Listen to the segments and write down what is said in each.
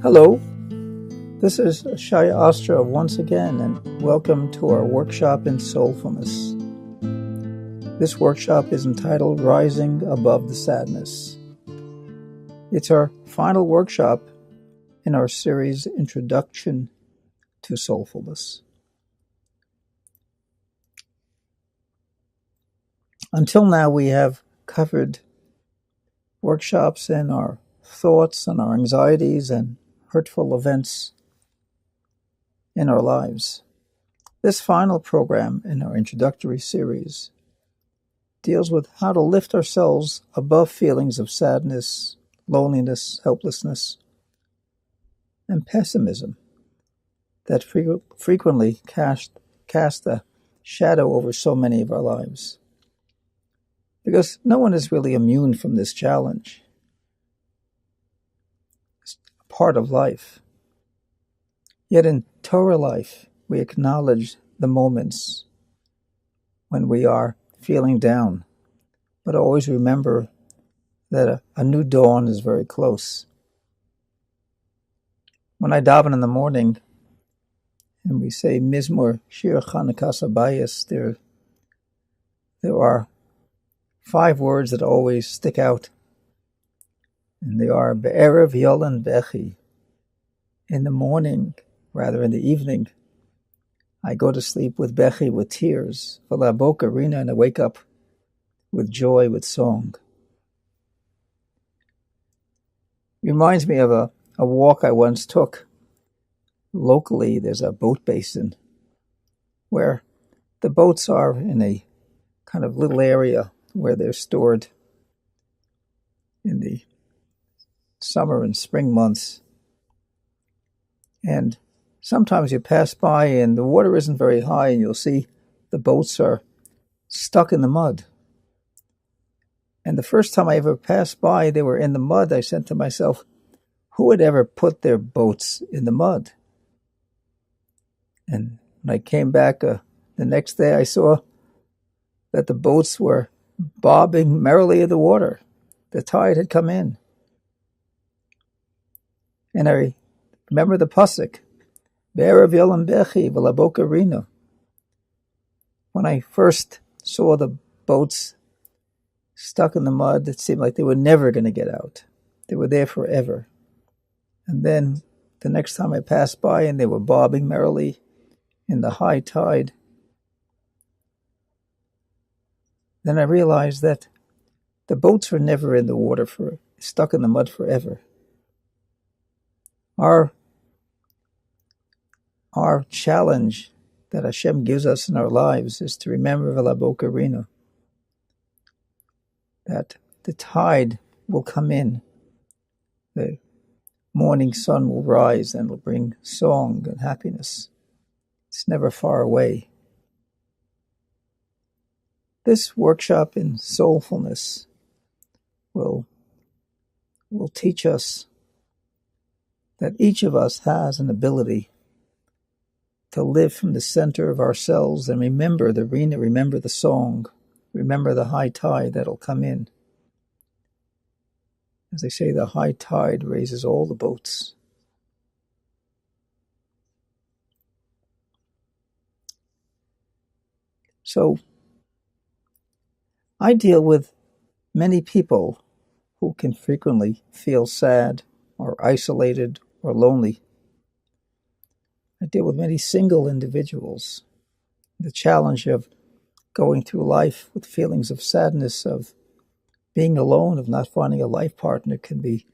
Hello, this is Shaya Ostra once again, and welcome to our workshop in Soulfulness. This workshop is entitled Rising Above the Sadness. It's our final workshop in our series Introduction to Soulfulness. Until now, we have covered workshops in our thoughts and our anxieties and hurtful events in our lives. This final program in our introductory series deals with how to lift ourselves above feelings of sadness, loneliness, helplessness, and pessimism that frequently cast a shadow over so many of our lives. Because no one is really immune from this challenge. It's part of life. Yet in Torah life, we acknowledge the moments when we are feeling down, but always remember that a new dawn is very close. When I daven in the morning, and we say Mizmor Shir Chanukas Habayis, there are 5 words that always stick out, and they are Be'erev Yolan Bechi. In the morning, rather in the evening, I go to sleep with Bechi, with tears, V'la'boker Rina, and I wake up with joy, with song. Reminds me of a walk I once took. Locally, there's a boat basin where the boats are in a kind of little area where they're stored in the summer and spring months. And sometimes you pass by and the water isn't very high and you'll see the boats are stuck in the mud. And the first time I ever passed by, they were in the mud. I said to myself, who would ever put their boats in the mud? And when I came back the next day, I saw that the boats were bobbing merrily in the water. The tide had come in. And I remember the pasuk, Be'erev Yolan Bechi V'la'boker Rina. When I first saw the boats stuck in the mud, it seemed like they were never going to get out. They were there forever. And then the next time I passed by and they were bobbing merrily in the high tide, then I realized that the boats were never in the water, stuck in the mud forever. Our challenge that Hashem gives us in our lives is to remember V'la'boker Rina, that the tide will come in, the morning sun will rise and will bring song and happiness. It's never far away. This workshop in soulfulness will teach us that each of us has an ability to live from the center of ourselves and remember the Rina, remember the song, remember the high tide that'll come in. As they say, the high tide raises all the boats. So, I deal with many people who can frequently feel sad or isolated or lonely. I deal with many single individuals. The challenge of going through life with feelings of sadness, of being alone, of not finding a life partner can be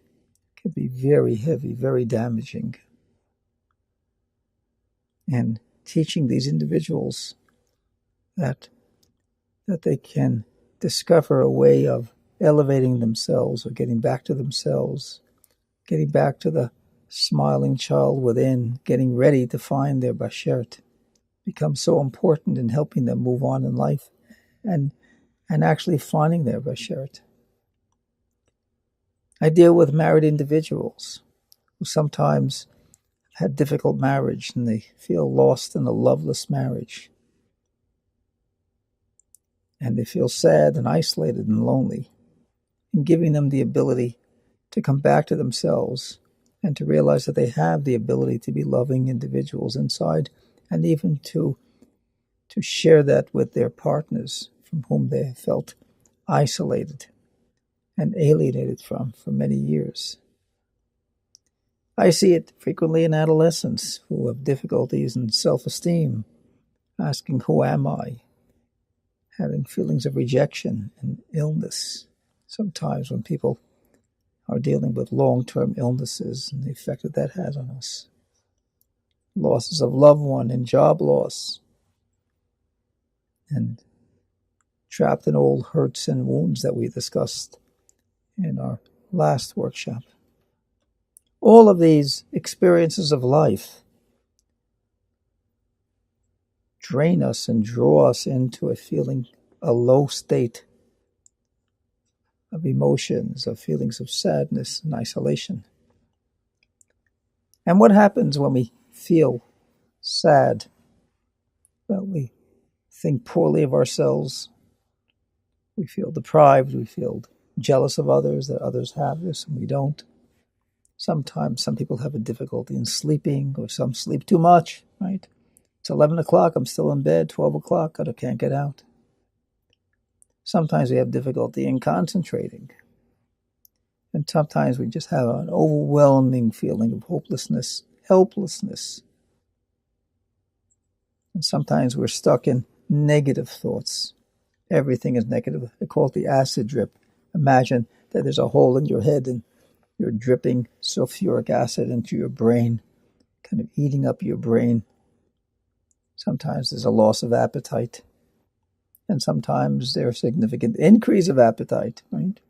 very heavy, very damaging. And teaching these individuals that they can discover a way of elevating themselves or getting back to themselves, getting back to the smiling child within, getting ready to find their bashert, becomes so important in helping them move on in life and actually finding their bashert. I deal with married individuals who sometimes had difficult marriage and they feel lost in a loveless marriage. And they feel sad and isolated and lonely. And giving them the ability to come back to themselves and to realize that they have the ability to be loving individuals inside, and even to share that with their partners from whom they have felt isolated and alienated from for many years. I see it frequently in adolescents who have difficulties in self-esteem, asking, who am I? Having feelings of rejection and illness. Sometimes when people are dealing with long-term illnesses and the effect that has on us. Losses of loved one and job loss. And trapped in old hurts and wounds that we discussed in our last workshop. All of these experiences of life drain us and draw us into a low state of emotions, of feelings of sadness and isolation. And what happens when we feel sad? Well, we think poorly of ourselves. We feel deprived. We feel jealous of others, that others have this and we don't. Sometimes some people have a difficulty in sleeping, or some sleep too much, right? It's 11 o'clock, I'm still in bed, 12 o'clock, I can't get out. Sometimes we have difficulty in concentrating. And sometimes we just have an overwhelming feeling of hopelessness, helplessness. And sometimes we're stuck in negative thoughts. Everything is negative. I call it the acid drip. Imagine that there's a hole in your head and you're dripping sulfuric acid into your brain, kind of eating up your brain. Sometimes there's a loss of appetite. And sometimes there's a significant increase of appetite, right?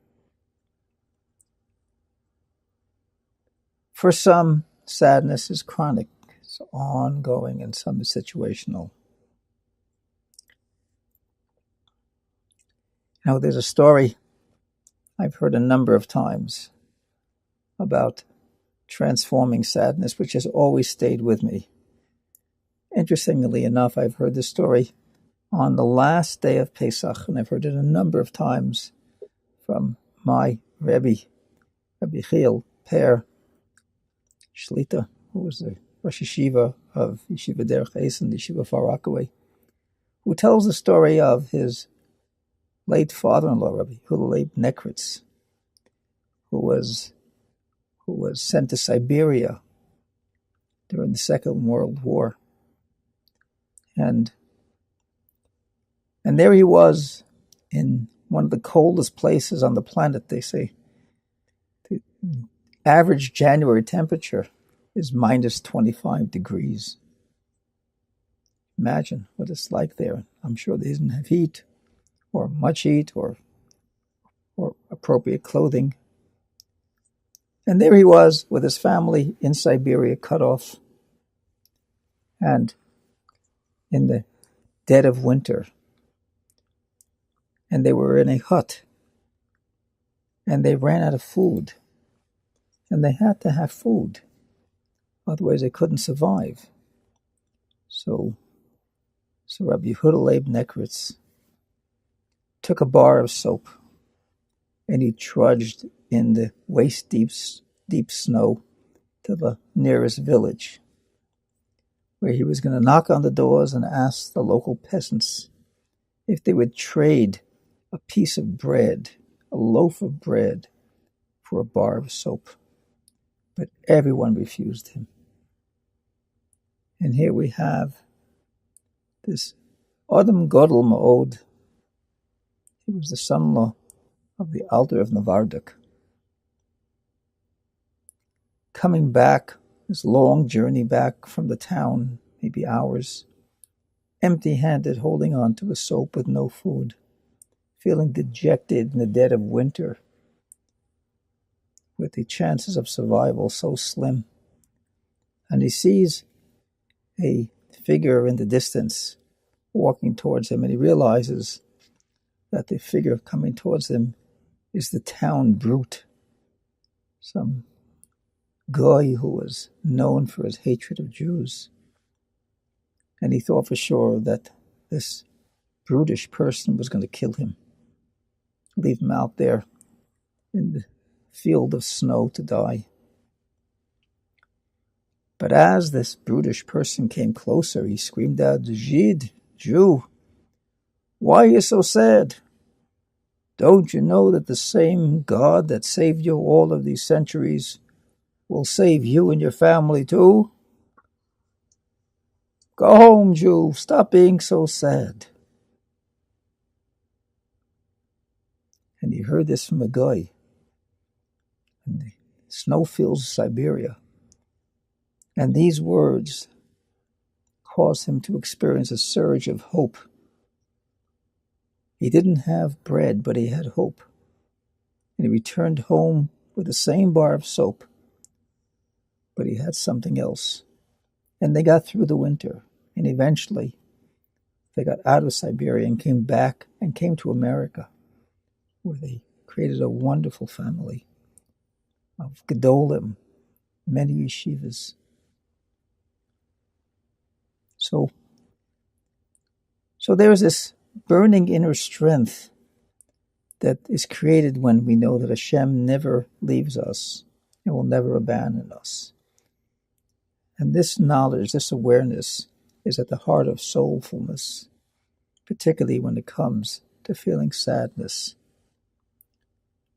For some, sadness is chronic. It's ongoing, and some is situational. Now, there's a story I've heard a number of times about transforming sadness, which has always stayed with me. Interestingly enough, I've heard this story on the last day of Pesach, and I've heard it a number of times from my Rebbe, Rabbi Chil Per Shlita, who was the Rosh Yeshiva of Yeshiva Derech Eis and Yeshiva Far Rockaway, who tells the story of his late father-in-law, Rabbi Huda Leib Nekritz, who was sent to Siberia during the Second World War. And there he was in one of the coldest places on the planet, they say. The average January temperature is minus 25 degrees. Imagine what it's like there. I'm sure they didn't have heat, or much heat, or appropriate clothing. And there he was with his family in Siberia, cut off. And in the dead of winter, and they were in a hut, and they ran out of food, and they had to have food, otherwise they couldn't survive. So Rabbi Huda Leib Nekritz took a bar of soap, and he trudged in the waist-deep snow to the nearest village, where he was going to knock on the doors and ask the local peasants if they would trade a piece of bread, a loaf of bread, for a bar of soap. But everyone refused him. And here we have this Adam Godel Ma'od. He was the son-in-law of the Alter of Novardok. Coming back, this long journey back from the town, maybe hours, empty-handed, holding on to a soap with no food, feeling dejected in the dead of winter, with the chances of survival so slim. And he sees a figure in the distance walking towards him, and he realizes that the figure coming towards him is the town brute, some guy who was known for his hatred of Jews. And he thought for sure that this brutish person was going to kill him, leave him out there in the field of snow to die. But as this brutish person came closer, he screamed out, Jid, Jew, why are you so sad? Don't you know that the same God that saved you all of these centuries will save you and your family too? Go home, Jew. Stop being so sad. And he heard this from a guy in the snowfields of Siberia. And these words caused him to experience a surge of hope. He didn't have bread, but he had hope. And he returned home with the same bar of soap, but he had something else. And they got through the winter, and eventually they got out of Siberia and came back and came to America, where they created a wonderful family of Gedolim, many yeshivas. So there's this burning inner strength that is created when we know that Hashem never leaves us and will never abandon us. And this knowledge, this awareness, is at the heart of soulfulness, particularly when it comes to feeling sadness.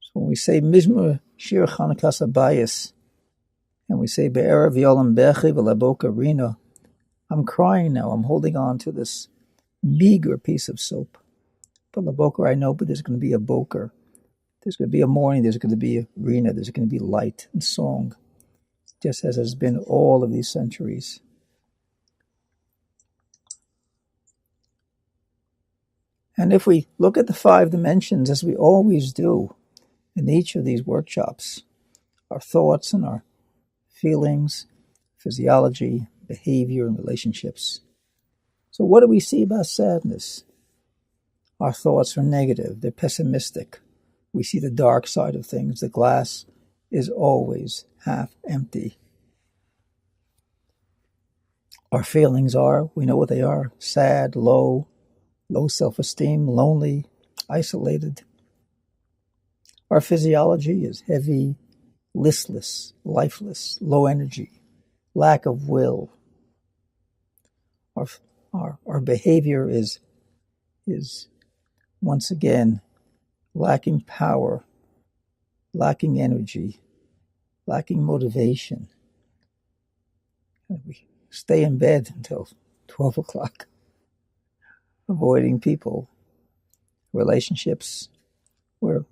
So when we say Mizmor Shir Chanukas Habayis, and we say Be'erev Yolam Bechi V'Laboka Rina, I'm crying now, I'm holding on to this meager piece of soap. But Laboka I know, but there's going to be a boker. There's going to be a morning, there's going to be a Rina, there's going to be light and song, just as has been all of these centuries. And if we look at the 5 dimensions, as we always do in each of these workshops, our thoughts and our feelings, physiology, behavior, and relationships. So what do we see about sadness? Our thoughts are negative, they're pessimistic. We see the dark side of things. The glass is always half empty. Our feelings are, we know what they are, sad, low self-esteem, lonely, isolated. Our physiology is heavy, listless, lifeless, low energy, lack of will. Our behavior is once again lacking power, lacking energy, lacking motivation. And we stay in bed until 12 o'clock, avoiding people, relationships. We're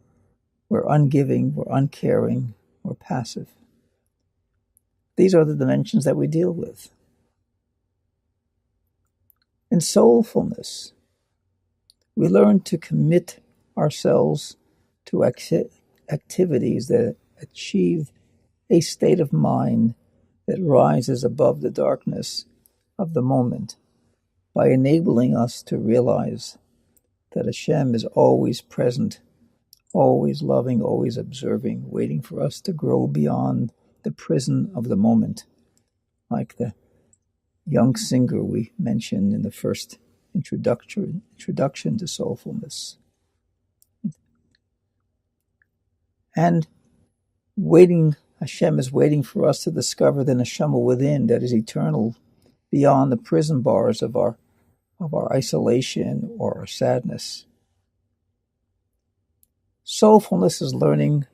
ungiving, we're uncaring, we're passive. These are the dimensions that we deal with. In soulfulness, we learn to commit ourselves to activities that achieve a state of mind that rises above the darkness of the moment by enabling us to realize that Hashem is always present, always loving, always observing, waiting for us to grow beyond the prison of the moment, like the young singer we mentioned in the first introduction to soulfulness. And Hashem is waiting for us to discover the neshama within that is eternal, beyond the prison bars of our isolation or our sadness. Soulfulness is learning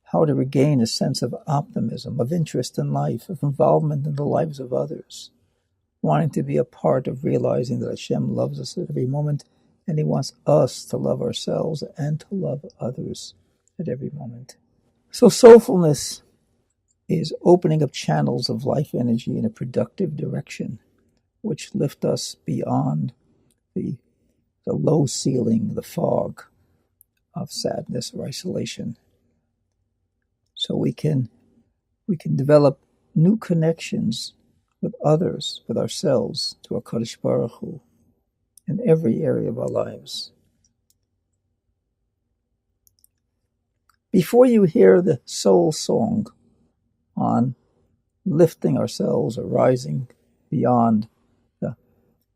how to regain a sense of optimism, of interest in life, of involvement in the lives of others, wanting to be a part of realizing that Hashem loves us at every moment, and He wants us to love ourselves and to love others at every moment. So soulfulness is opening up channels of life energy in a productive direction, which lift us beyond the low ceiling, the fog of sadness or isolation. So we can develop new connections with others, with ourselves, to HaKadosh Baruch Hu, in every area of our lives. Before you hear the soul song on lifting ourselves or rising beyond the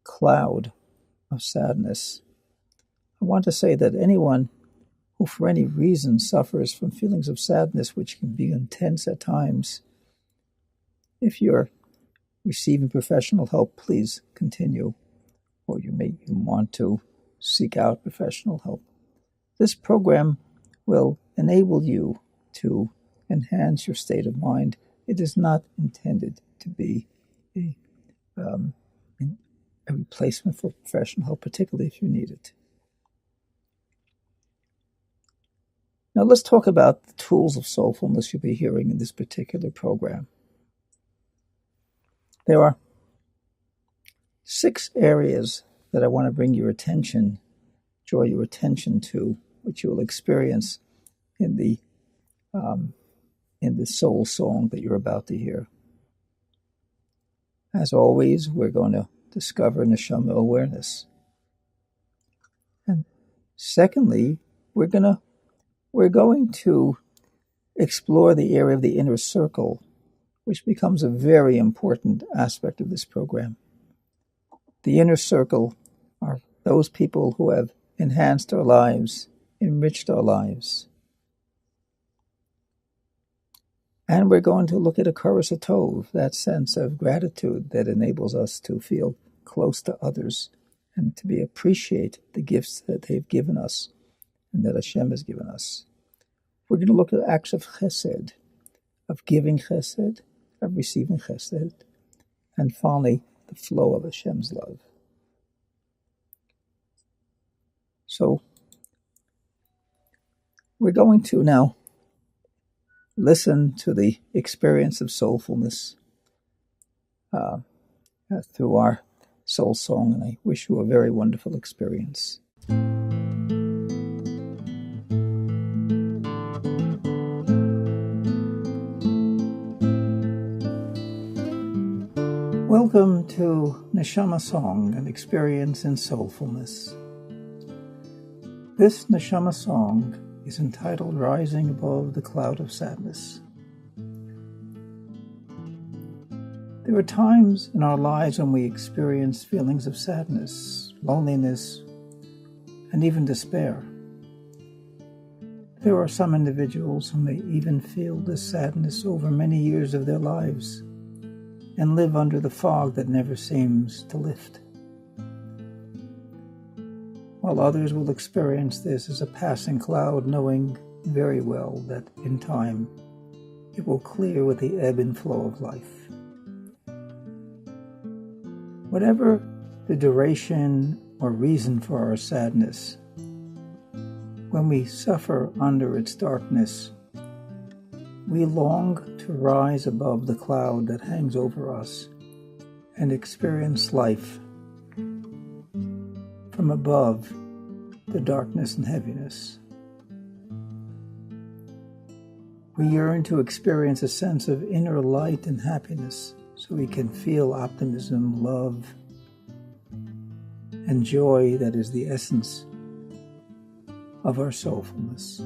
cloud of sadness, I want to say that anyone who for any reason suffers from feelings of sadness, which can be intense at times, if you're receiving professional help, please continue, or you may want to seek out professional help. This program will enable you to enhance your state of mind. It is not intended to be a replacement for professional help, particularly if you need it. Now let's talk about the tools of soulfulness you'll be hearing in this particular program. There are 6 areas that I want to draw your attention to, which you will experience in the soul song that you're about to hear. As always, we're going to discover neshama awareness. And secondly, we're going to explore the area of the inner circle, which becomes a very important aspect of this program. The inner circle are those people who have enhanced our lives, enriched our lives. And we're going to look at Hakaras HaTov, that sense of gratitude that enables us to feel close to others and to appreciate the gifts that they've given us and that Hashem has given us. We're going to look at acts of chesed, of giving chesed, of receiving chesed, and finally, the flow of Hashem's love. So, we're going to now listen to the experience of soulfulness through our soul song, and I wish you a very wonderful experience. Welcome to Neshama Song, an experience in soulfulness. This Neshama Song is entitled Rising Above the Cloud of Sadness. There are times in our lives when we experience feelings of sadness, loneliness, and even despair. There are some individuals who may even feel this sadness over many years of their lives and live under the fog that never seems to lift. While others will experience this as a passing cloud, knowing very well that in time it will clear with the ebb and flow of life. Whatever the duration or reason for our sadness, when we suffer under its darkness, we long to rise above the cloud that hangs over us and experience life from above the darkness and heaviness. We yearn to experience a sense of inner light and happiness so we can feel optimism, love, and joy that is the essence of our soulfulness.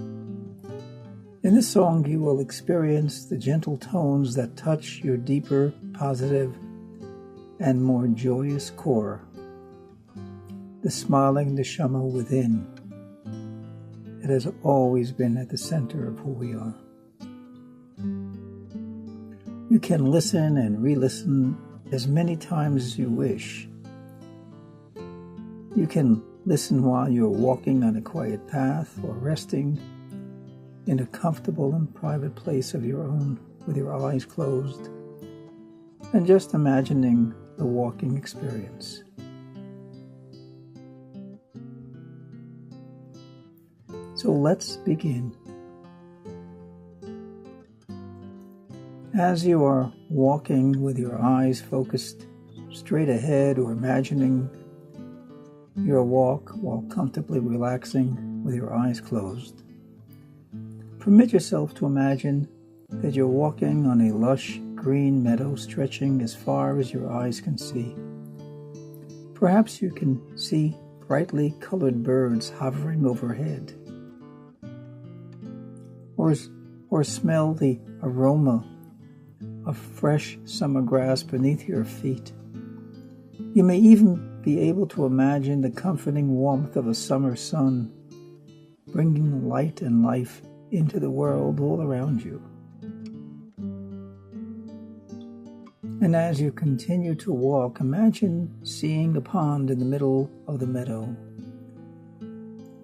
In this song, you will experience the gentle tones that touch your deeper, positive, and more joyous core. The smiling neshama within. It has always been at the center of who we are. You can listen and re-listen as many times as you wish. You can listen while you're walking on a quiet path or resting in a comfortable and private place of your own with your eyes closed and just imagining the walking experience. So let's begin. As you are walking with your eyes focused straight ahead or imagining your walk while comfortably relaxing with your eyes closed, permit yourself to imagine that you're walking on a lush green meadow stretching as far as your eyes can see. Perhaps you can see brightly colored birds hovering overhead, or smell the aroma of fresh summer grass beneath your feet. You may even be able to imagine the comforting warmth of a summer sun, bringing light and life into the world all around you. And as you continue to walk, imagine seeing a pond in the middle of the meadow.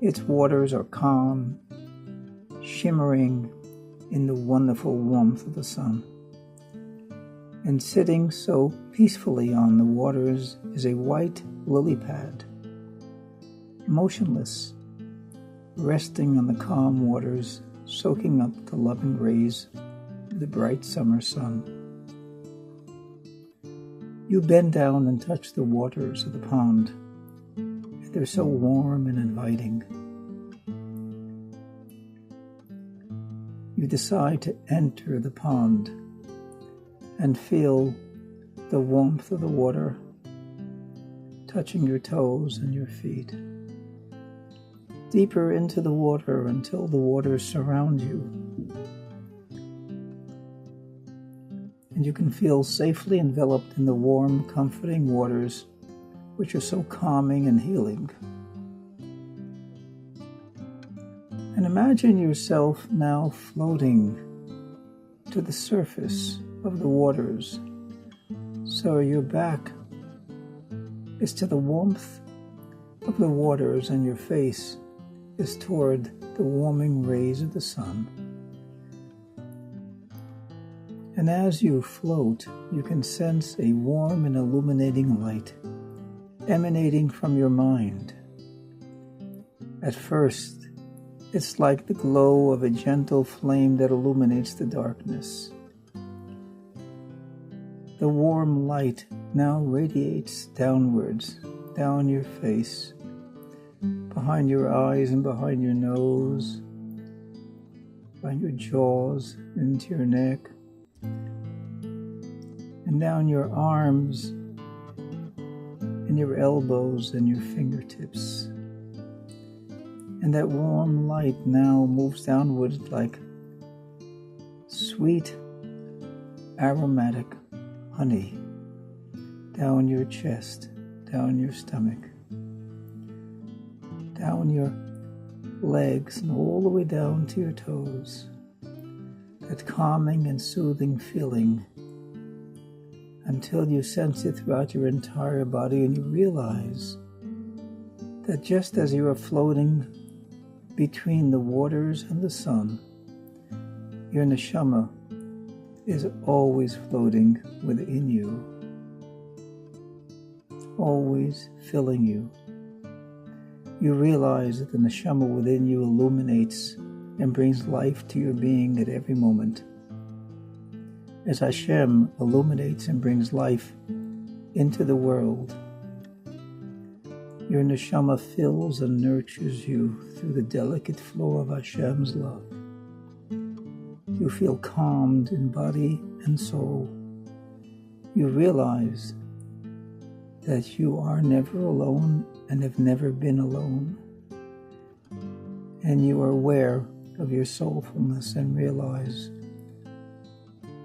Its waters are calm, shimmering in the wonderful warmth of the sun. And sitting so peacefully on the waters is a white lily pad, motionless, resting on the calm waters, soaking up the loving rays of the bright summer sun. You bend down and touch the waters of the pond, and they're so warm and inviting. You decide to enter the pond and feel the warmth of the water touching your toes and your feet. Deeper into the water until the waters surround you. And you can feel safely enveloped in the warm, comforting waters, which are so calming and healing. And imagine yourself now floating to the surface of the waters, so your back is to the warmth of the waters and your face is toward the warming rays of the sun. And as you float, you can sense a warm and illuminating light emanating from your mind. At first, it's like the glow of a gentle flame that illuminates the darkness. The warm light now radiates downwards, down your face, behind your eyes and behind your nose, behind your jaws, into your neck, and down your arms and your elbows and your fingertips. And that warm light now moves downwards like sweet, aromatic honey down your chest, down your stomach, down your legs, and all the way down to your toes. That calming and soothing feeling until you sense it throughout your entire body and you realize that just as you are floating between the waters and the sun, your neshama is always floating within you, always filling you. You realize that the neshama within you illuminates and brings life to your being at every moment. As Hashem illuminates and brings life into the world, your neshama fills and nurtures you through the delicate flow of Hashem's love. You feel calmed in body and soul. You realize that you are never alone and have never been alone. And you are aware of your soulfulness and realize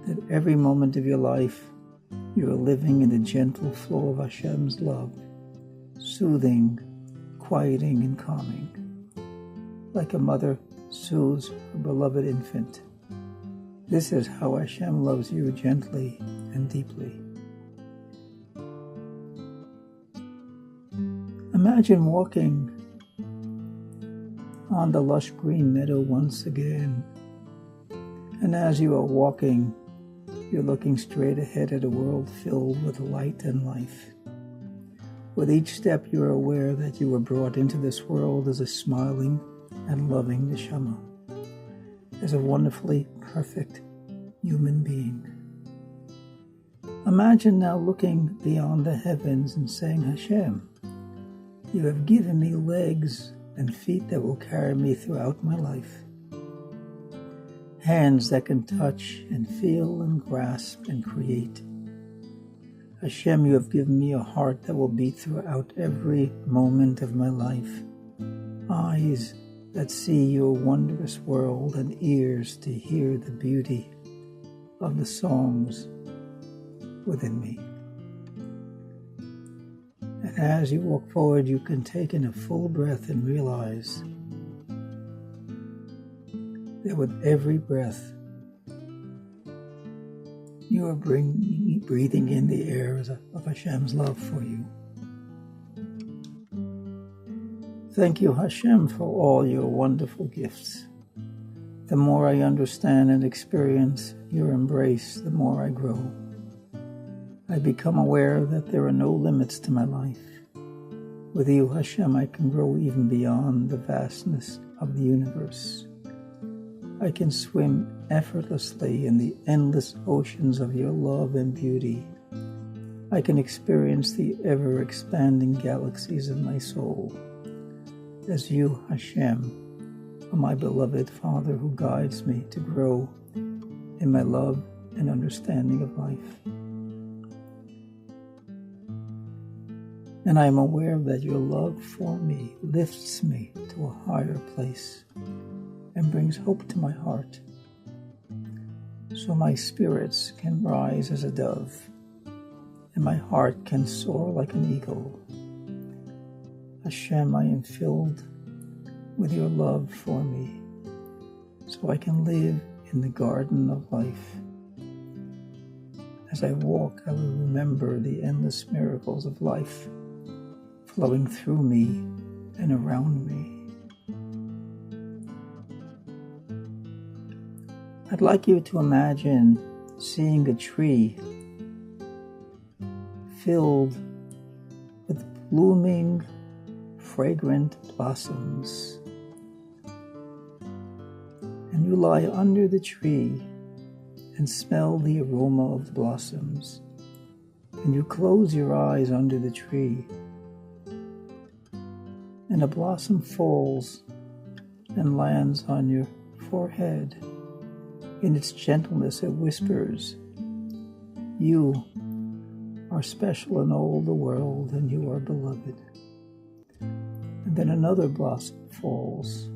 that every moment of your life you are living in the gentle flow of Hashem's love, soothing, quieting, and calming, like a mother soothes her beloved infant. This is how Hashem loves you gently and deeply. Imagine walking on the lush green meadow once again. And as you are walking, you're looking straight ahead at a world filled with light and life. With each step, you are aware that you were brought into this world as a smiling and loving neshama, as a wonderfully perfect human being. Imagine now looking beyond the heavens and saying, Hashem, you have given me legs and feet that will carry me throughout my life. Hands that can touch and feel and grasp and create. Hashem, you have given me a heart that will beat throughout every moment of my life. Eyes that see your wondrous world and ears to hear the beauty of the songs within me. And as you walk forward, you can take in a full breath and realize that with every breath, You are breathing in the air of Hashem's love for you. Thank you, Hashem, for all your wonderful gifts. The more I understand and experience your embrace, the more I grow. I become aware that there are no limits to my life. With you, Hashem, I can grow even beyond the vastness of the universe. I can swim effortlessly in the endless oceans of your love and beauty. I can experience the ever-expanding galaxies of my soul. As you, Hashem, are my beloved Father who guides me to grow in my love and understanding of life. And I am aware that your love for me lifts me to a higher place and brings hope to my heart, so my spirits can rise as a dove, and my heart can soar like an eagle. Hashem, I am filled with your love for me, so I can live in the garden of life. As I walk, I will remember the endless miracles of life flowing through me and around me. I'd like you to imagine seeing a tree filled with blooming, fragrant blossoms. And you lie under the tree and smell the aroma of the blossoms. And you close your eyes under the tree. And a blossom falls and lands on your forehead. In its gentleness, it whispers, "You are special in all the world, and you are beloved." And then another blossom falls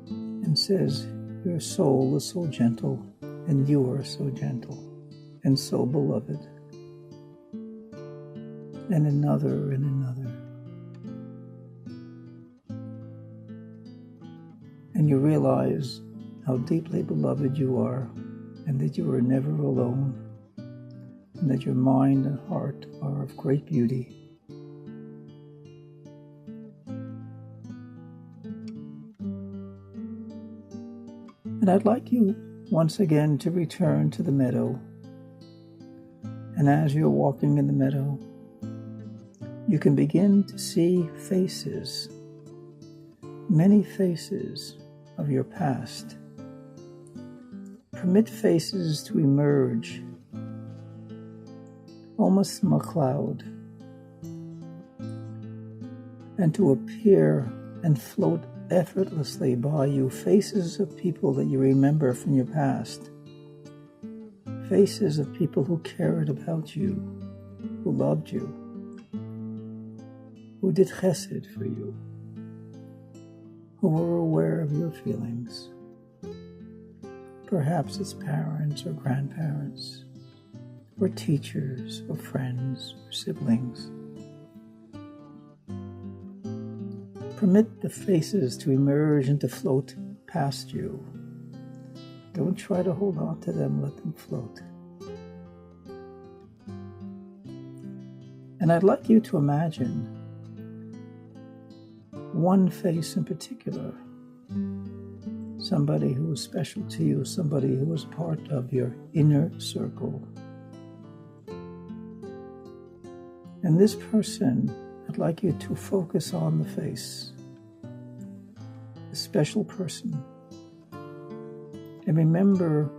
and says, "Your soul is so gentle, and you are so gentle and so beloved." And another and another. And you realize how deeply beloved you are, and that you are never alone, and that your mind and heart are of great beauty. And I'd like you once again to return to the meadow. And as you're walking in the meadow, you can begin to see faces, many faces of your past. Permit faces to emerge, almost from a cloud, and to appear and float effortlessly by you. Faces of people that you remember from your past. Faces of people who cared about you, who loved you, who did chesed for you, who were aware of your feelings. Perhaps it's parents or grandparents, or teachers, or friends, or siblings. Permit the faces to emerge and to float past you. Don't try to hold on to them, let them float. And I'd like you to imagine one face in particular, somebody who was special to you, somebody who was part of your inner circle. And this person, I'd like you to focus on the face, the special person, and remember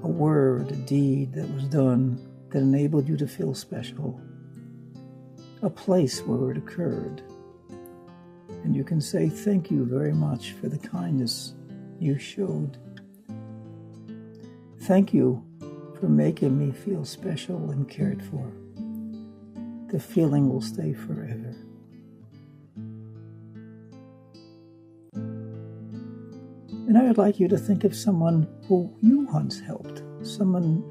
a word, a deed that was done that enabled you to feel special, a place where it occurred. And you can say, "Thank you very much for the kindness you showed. Thank you for making me feel special and cared for." The feeling will stay forever. And I would like you to think of someone who you once helped, someone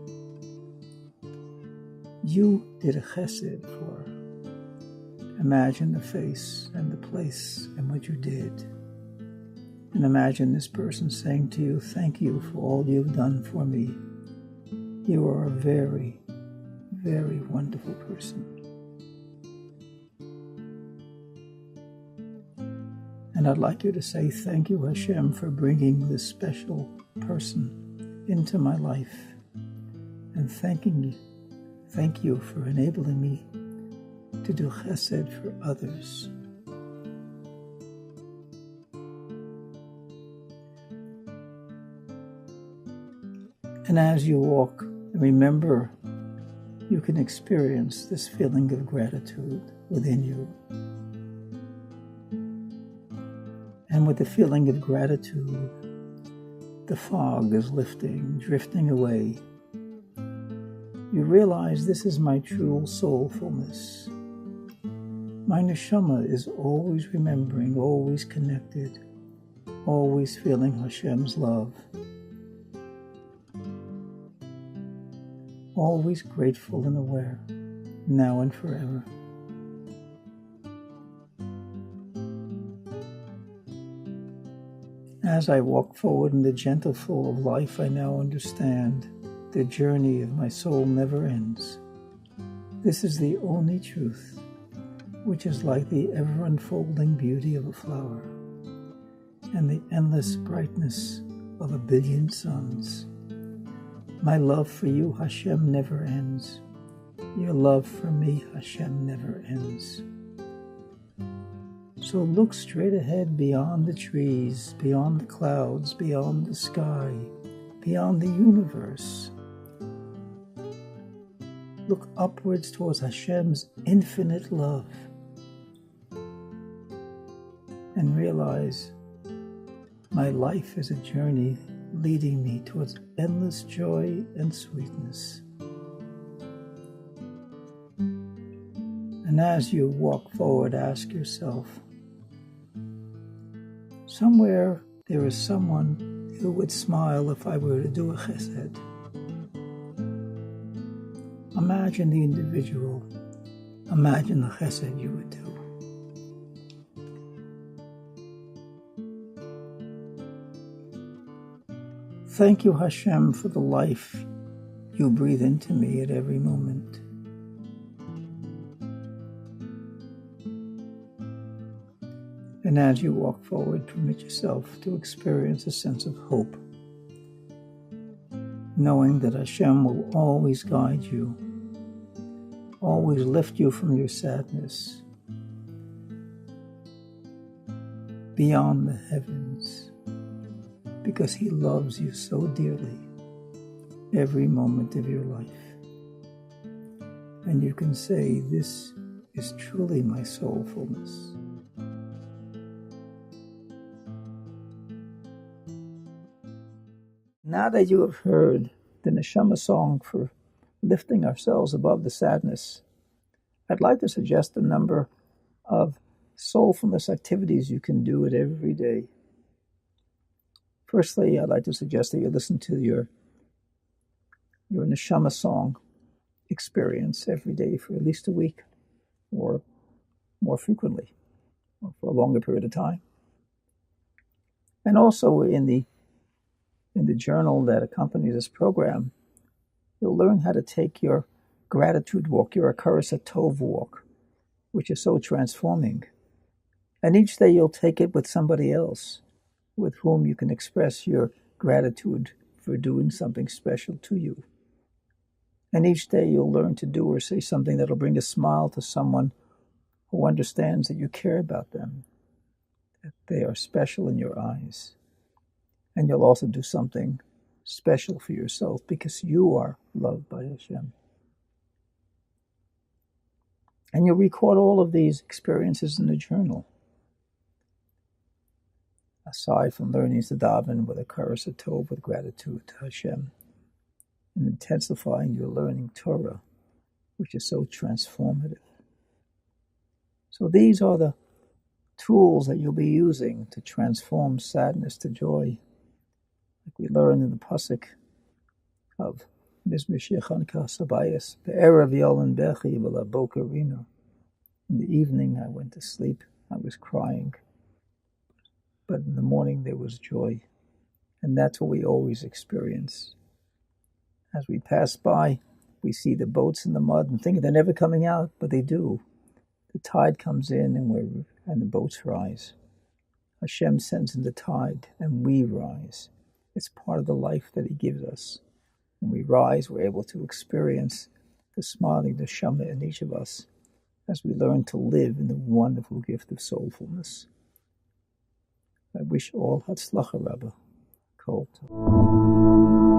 you did a chesed for. Imagine the face and the place and what you did. And imagine this person saying to you, thank you for all you've done for me. You are a very, very wonderful person. And I'd like you to say thank you, Hashem, for bringing this special person into my life. And thank you for enabling me to do chesed for others. And as you walk, remember you can experience this feeling of gratitude within you. And with the feeling of gratitude, the fog is lifting, drifting away. You realize this is my true soulfulness. My neshama is always remembering, always connected, always feeling Hashem's love. Always grateful and aware, now and forever. As I walk forward in the gentle flow of life, I now understand the journey of my soul never ends. This is the only truth, which is like the ever-unfolding beauty of a flower and the endless brightness of a billion suns. My love for you, Hashem, never ends. Your love for me, Hashem, never ends. So look straight ahead beyond the trees, beyond the clouds, beyond the sky, beyond the universe. Look upwards towards Hashem's infinite love and realize my life is a journey leading me towards endless joy and sweetness. And as you walk forward, ask yourself, somewhere there is someone who would smile if I were to do a chesed. Imagine the individual. Imagine the chesed you would do. Thank you, Hashem, for the life you breathe into me at every moment. And as you walk forward, permit yourself to experience a sense of hope, knowing that Hashem will always guide you, always lift you from your sadness beyond the heavens, because He loves you so dearly every moment of your life. And you can say, this is truly my soulfulness. Now that you have heard the Neshama song for lifting ourselves above the sadness, I'd like to suggest a number of soulfulness activities you can do it every day. Firstly, I'd like to suggest that you listen to your Neshama song experience every day for at least a week or more frequently or for a longer period of time. And also in the journal that accompanies this program, you'll learn how to take your gratitude walk, your Akaras Tov walk, which is so transforming. And each day you'll take it with somebody else with whom you can express your gratitude for doing something special to you. And each day you'll learn to do or say something that'll bring a smile to someone who understands that you care about them, that they are special in your eyes. And you'll also do something special for yourself because you are loved by Hashem. And you'll record all of these experiences in the journal. Aside from learning to daven with Akaras Tov, with gratitude to Hashem, and intensifying your learning Torah, which is so transformative. So these are the tools that you'll be using to transform sadness to joy. Like we learn in the pasuk of Mizmor Shir Chanukah Sabayis, Be'erev Yolen Bechi V'Laboker Rinu. In the evening I went to sleep, I was crying. but in the morning there was joy. And that's what we always experience. As we pass by, we see the boats in the mud and think they're never coming out, but they do. The tide comes in and the boats rise. Hashem sends in the tide and we rise. It's part of the life that He gives us. When we rise, we're able to experience the smiling neshama in each of us as we learn to live in the wonderful gift of soulfulness. I wish all Hatzlacha, Rabba. Kol Tov.